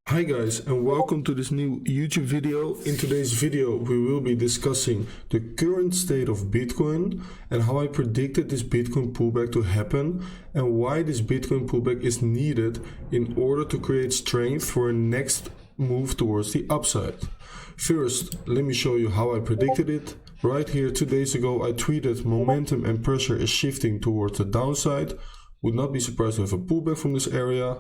Hi guys, and welcome to this new YouTube video. In today's video we will be discussing the current state of Bitcoin and how I predicted this Bitcoin pullback to happen and why this Bitcoin pullback is needed in order to create strength for a next move towards the upside. First, let me show you how I predicted it. Right here 2 days ago I tweeted momentum and pressure is shifting towards the downside. Would not be surprised to have a pullback from this area.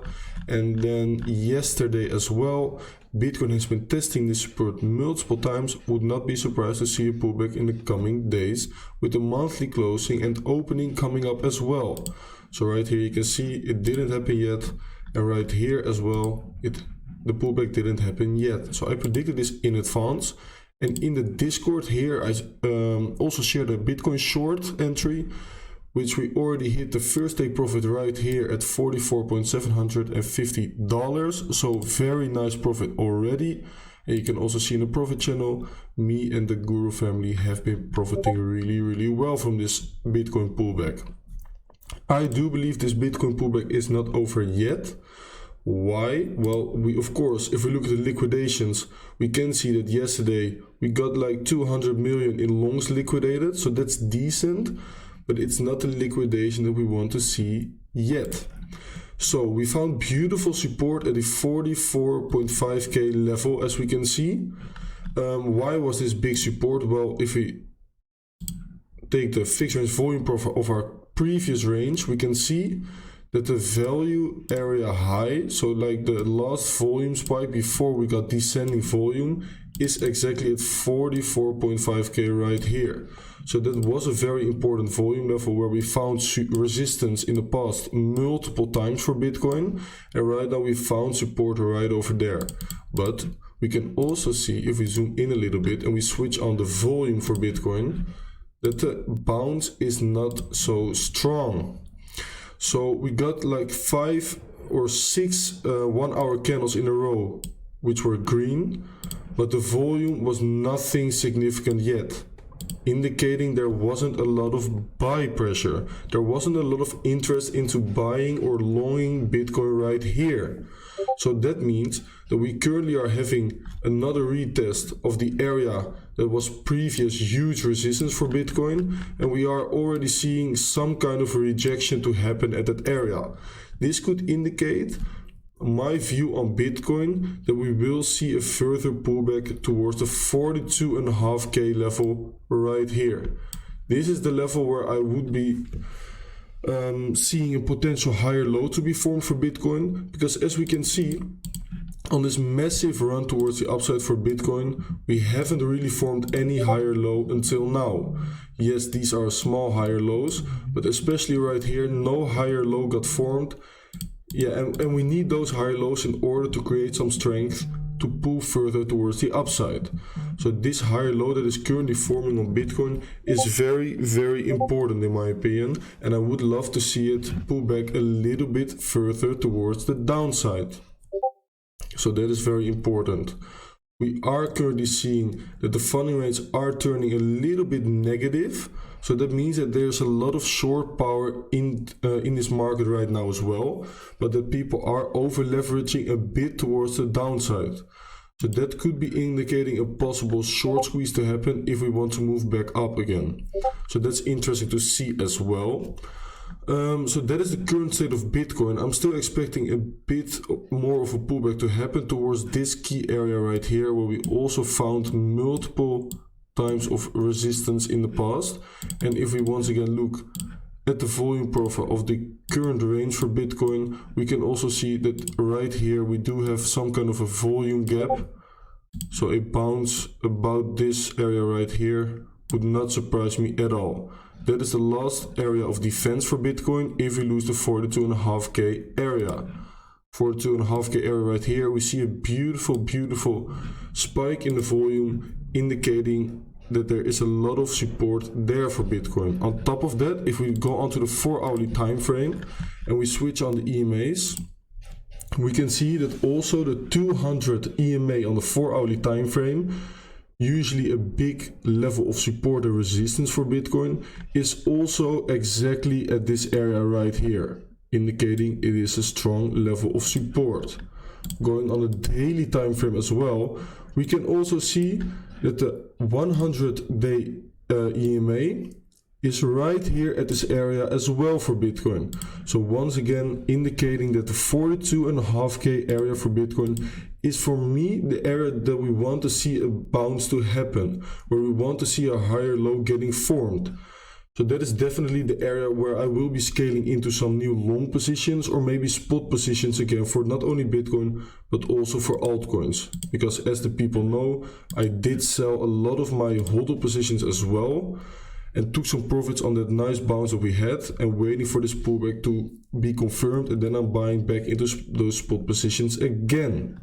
And then yesterday as well, Bitcoin has been testing this support multiple times. Would not be surprised to see a pullback in the coming days with the monthly closing and opening coming up as well. So right here you can see it didn't happen yet, and right here as well the pullback didn't happen yet. So I predicted this in advance, and in the Discord here I also shared a Bitcoin short entry, which we already hit the first day profit right here at $44,750. So very nice profit already. And you can also see in the profit channel, me and the Guru family have been profiting really well from this Bitcoin pullback. I do believe this Bitcoin pullback is not over yet. Why? Well, of course, if we look at the liquidations, we can see that yesterday we got like 200 million in longs liquidated. So that's decent. But it's not the liquidation that we want to see yet. So we found beautiful support at the 44.5k level, as we can see. Why was this big support? Well, if we take the fixed range volume profile of our previous range, we can see that the value area high, so like the last volume spike before we got descending volume, is exactly at 44.5k right here. So that was a very important volume level where we found resistance in the past multiple times for Bitcoin, and right now we found support right over there. But we can also see, if we zoom in a little bit and we switch on the volume for Bitcoin, that the bounce is not so strong. So we got like 5 or 6 1-hour candles in a row which were green, but the volume was nothing significant yet, indicating there wasn't a lot of buy pressure. There wasn't a lot of interest into buying or longing Bitcoin right here. So that means that we currently are having another retest of the area that was previous huge resistance for Bitcoin, and we are already seeing some kind of a rejection to happen at that area. This could indicate my view on Bitcoin that we will see a further pullback towards the 42.5k level right here. This is the level where I would be seeing a potential higher low to be formed for Bitcoin, because as we can see on this massive run towards the upside for Bitcoin, we haven't really formed any higher low until now. Yes, these are small higher lows, but especially right here, no higher low got formed. Yeah, and we need those higher lows in order to create some strength to pull further towards the upside. So this higher low that is currently forming on Bitcoin is very important in my opinion, and I would love to see it pull back a little bit further towards the downside. So that is very important. We are currently seeing that the funding rates are turning a little bit negative. So that means that there's a lot of short power in this market right now as well, but that people are over leveraging a bit towards the downside. So that could be indicating a possible short squeeze to happen if we want to move back up again. So that's interesting to see as well. So that is the current state of Bitcoin. I'm still expecting a bit more of a pullback to happen towards this key area right here, where we also found multiple times of resistance in the past. And if we once again look at the volume profile of the current range for Bitcoin, we can also see that right here we do have some kind of a volume gap. So a bounce about this area right here would not surprise me at all. That is the last area of defense for Bitcoin if we lose the 42.5k area. 42.5k area right here, we see a beautiful spike in the volume, indicating that there is a lot of support there for Bitcoin. On top of that, if we go onto the 4-hourly time frame and we switch on the EMAs, we can see that also the 200 EMA on the 4-hourly time frame, usually a big level of support and resistance for Bitcoin, is also exactly at this area right here, indicating it is a strong level of support. going on a daily time frame as well, we can also see that the 100-day EMA is right here at this area as well for Bitcoin. So once again indicating that the 42.5k area for Bitcoin is for me the area that we want to see a bounce to happen, where we want to see a higher low getting formed. So that is definitely the area where I will be scaling into some new long positions or maybe spot positions again for not only Bitcoin but also for altcoins. Because as the people know, I did sell a lot of my hodl positions as well and took some profits on that nice bounce that we had and waiting for this pullback to be confirmed, and then I'm buying back into those spot positions again.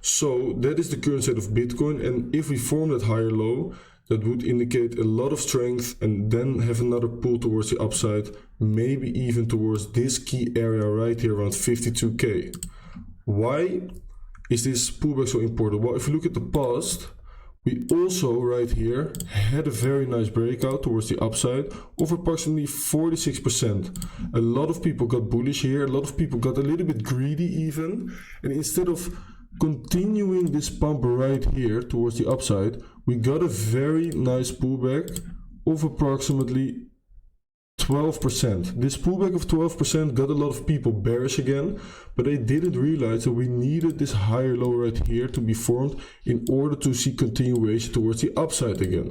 So that is the current state of Bitcoin, and if we form that higher low, that would indicate a lot of strength and then have another pull towards the upside, maybe even towards this key area right here around 52k. Why is this pullback so important? Well, if you look at the past, we also right here had a very nice breakout towards the upside of approximately 46%. A lot of people got bullish here, a lot of people got a little bit greedy even, and instead of continuing this pump right here towards the upside, we got a very nice pullback of approximately 12%. This pullback of 12% got a lot of people bearish again, but they didn't realize that we needed this higher low right here to be formed in order to see continuation towards the upside again.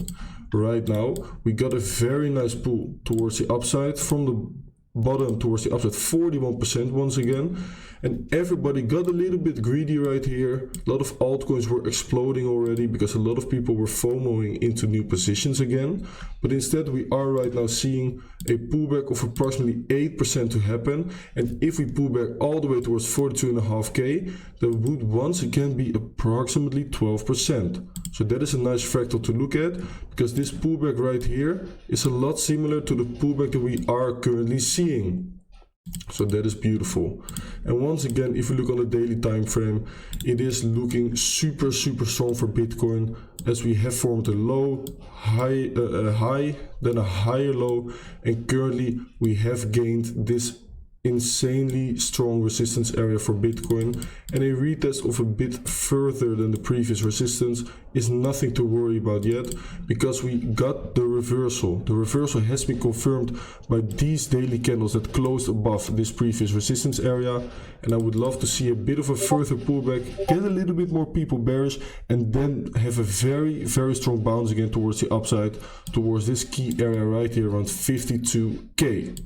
Right now, we got a very nice pull towards the upside from the bottom towards the upside, 41% once again, and everybody got a little bit greedy right here. A lot of altcoins were exploding already because a lot of people were FOMOing into new positions again, but instead we are right now seeing a pullback of approximately 8% to happen, and if we pull back all the way towards 42.5k, that would once again be approximately 12%. So that is a nice fractal to look at, because this pullback right here is a lot similar to the pullback that we are currently seeing. So that is beautiful. And once again, if you look on the daily time frame, it is looking super strong for Bitcoin, as we have formed a low, high, then a higher low, and currently we have gained this insanely strong resistance area for Bitcoin, and a retest of a bit further than the previous resistance is nothing to worry about yet, because we got the reversal. The reversal has been confirmed by these daily candles that closed above this previous resistance area, and I would love to see a bit of a further pullback, get a little bit more people bearish, and then have a very strong bounce again towards the upside, towards this key area right here around 52k.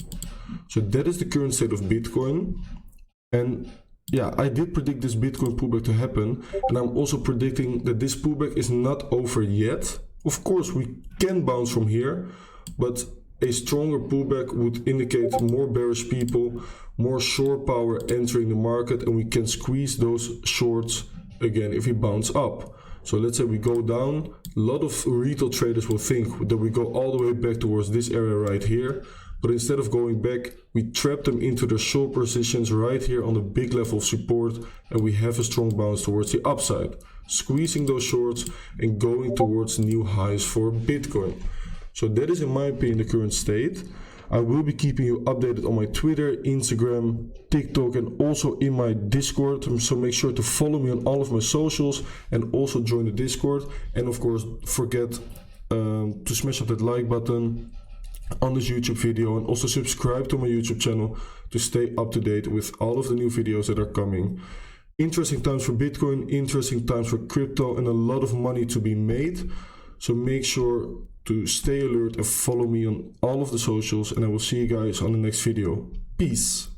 So that is the current state of Bitcoin, and yeah, I did predict this Bitcoin pullback to happen, and I'm also predicting that this pullback is not over yet. Of course, we can bounce from here, but a stronger pullback would indicate more bearish people, more short power entering the market, and we can squeeze those shorts again if we bounce up. So let's say we go down, a lot of retail traders will think that we go all the way back towards this area right here. But instead of going back, we trap them into their short positions right here on the big level of support, and we have a strong bounce towards the upside, squeezing those shorts and going towards new highs for Bitcoin. So that is, in my opinion, the current state. I will be keeping you updated on my Twitter, Instagram, TikTok, and also in my Discord. So make sure to follow me on all of my socials and also join the Discord. And of course, forget to smash up that like button on this YouTube video, and also subscribe to my YouTube channel to stay up to date with all of the new videos that are coming. Interesting times for Bitcoin, interesting times for crypto, and a lot of money to be made. So make sure to stay alert and follow me on all of the socials, and I will see you guys on the next video. Peace.